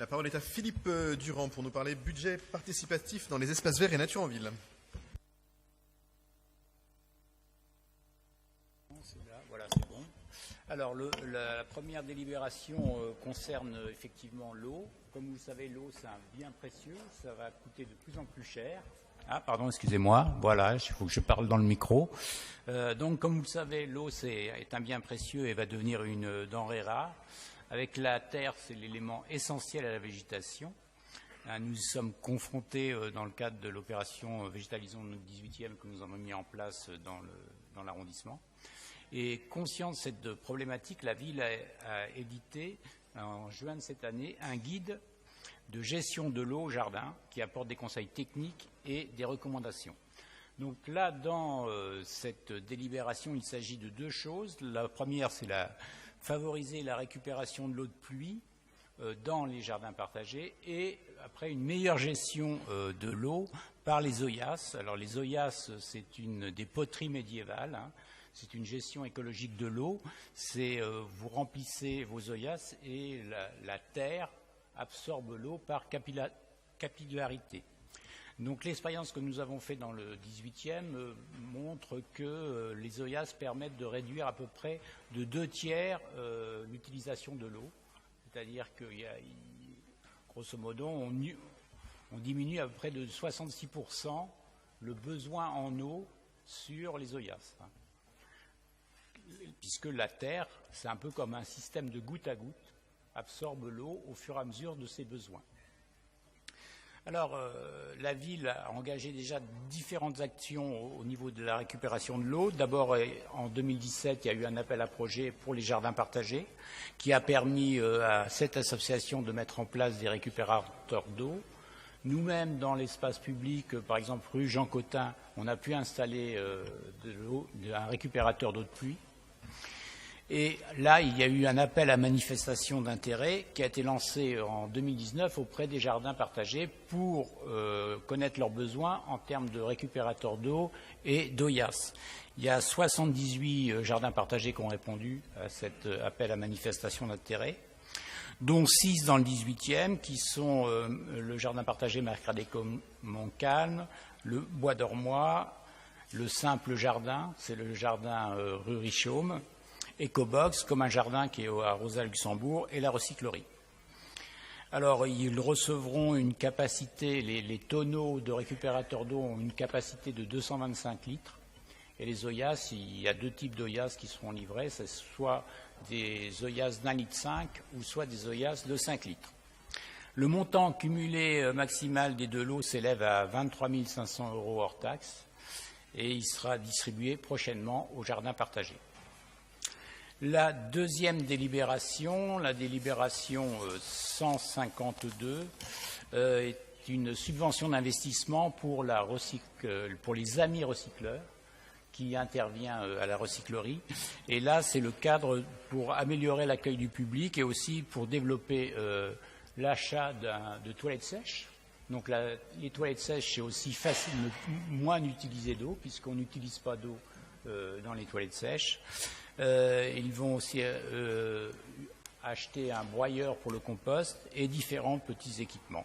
La parole est à Philippe Durand pour nous parler budget participatif dans les espaces verts et nature en ville. Voilà, c'est bon. Alors, la première délibération concerne effectivement l'eau. Comme vous le savez, l'eau, c'est un bien précieux. Ça va coûter de plus en plus cher. Ah, pardon, excusez-moi. Voilà, il faut que je parle dans le micro. Donc, comme vous le savez, l'eau est un bien précieux et va devenir une denrée rare. Avec la terre, c'est l'élément essentiel à la végétation. Nous y sommes confrontés dans le cadre de l'opération Végétalisons le 18e que nous avons mis en place dans l'arrondissement. Et conscient de cette problématique, la ville a édité en juin de cette année un guide de gestion de l'eau au jardin qui apporte des conseils techniques et des recommandations. Donc là, dans cette délibération, il s'agit de deux choses. La première, c'est favoriser la récupération de l'eau de pluie dans les jardins partagés et après une meilleure gestion de l'eau par les OIAS. Alors les OIAS, c'est une des poteries médiévales, hein. C'est une gestion écologique de l'eau. C'est vous remplissez vos OIAS et la terre absorbe l'eau par capillarité. Donc l'expérience que nous avons faite dans le 18e montre que les OIAS permettent de réduire à peu près de 2/3 l'utilisation de l'eau. C'est-à-dire que, grosso modo, on diminue à peu près de 66% le besoin en eau sur les OIAS. Puisque la terre, c'est un peu comme un système de goutte à goutte, absorbe l'eau au fur et à mesure de ses besoins. Alors, la ville a engagé déjà différentes actions au niveau de la récupération de l'eau. D'abord, en 2017, il y a eu un appel à projet pour les jardins partagés qui a permis à cette association de mettre en place des récupérateurs d'eau. Nous-mêmes, dans l'espace public, par exemple rue Jean Cotin, on a pu installer un récupérateur d'eau de pluie. Et là, il y a eu un appel à manifestation d'intérêt qui a été lancé en 2019 auprès des jardins partagés pour connaître leurs besoins en termes de récupérateurs d'eau et d'OIAS. Il y a 78 jardins partagés qui ont répondu à cet appel à manifestation d'intérêt, dont 6 dans le 18e, qui sont le jardin partagé Mercradé-Montcalm, le Bois d'Ormois, le Simple Jardin, c'est le jardin rue Richaume, Ecobox, comme un jardin qui est à Rosa-Luxembourg, et la recyclerie. Alors, ils recevront une capacité, les tonneaux de récupérateurs d'eau ont une capacité de 225 litres, et les OIAS, il y a deux types d'OIAS qui seront livrés, c'est soit des OIAS d'1,5 litre ou soit des OIAS de 5 litres. Le montant cumulé maximal des deux lots s'élève à 23 500 € hors taxe, et il sera distribué prochainement aux jardins partagés. La deuxième délibération, la délibération 152, est une subvention d'investissement pour les amis recycleurs qui intervient à la recyclerie. Et là, c'est le cadre pour améliorer l'accueil du public et aussi pour développer l'achat de toilettes sèches. Donc les toilettes sèches, c'est aussi facile, moins d'utiliser d'eau puisqu'on n'utilise pas d'eau dans les toilettes sèches. Ils vont aussi acheter un broyeur pour le compost et différents petits équipements.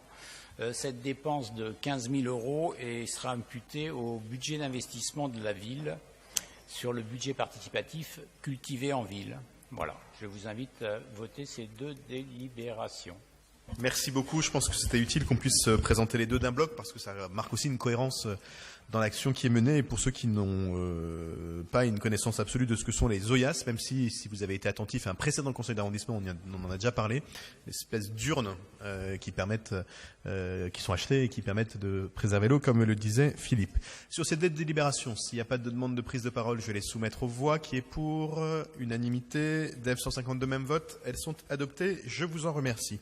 Cette dépense de 15 000 € sera imputée au budget d'investissement de la ville sur le budget participatif cultivé en ville. Voilà, je vous invite à voter ces deux délibérations. Merci beaucoup. Je pense que c'était utile qu'on puisse présenter les deux d'un bloc parce que ça marque aussi une cohérence dans l'action qui est menée. Et pour ceux qui n'ont pas une connaissance absolue de ce que sont les OIAS, même si vous avez été attentif à un précédent conseil d'arrondissement, on en a déjà parlé, des espèces d'urnes qui sont achetées et qui permettent de préserver l'eau, comme le disait Philippe. Sur cette délibération, s'il n'y a pas de demande de prise de parole, je vais les soumettre aux voix. Qui est pour unanimité, DEV 152 même vote, elles sont adoptées. Je vous en remercie.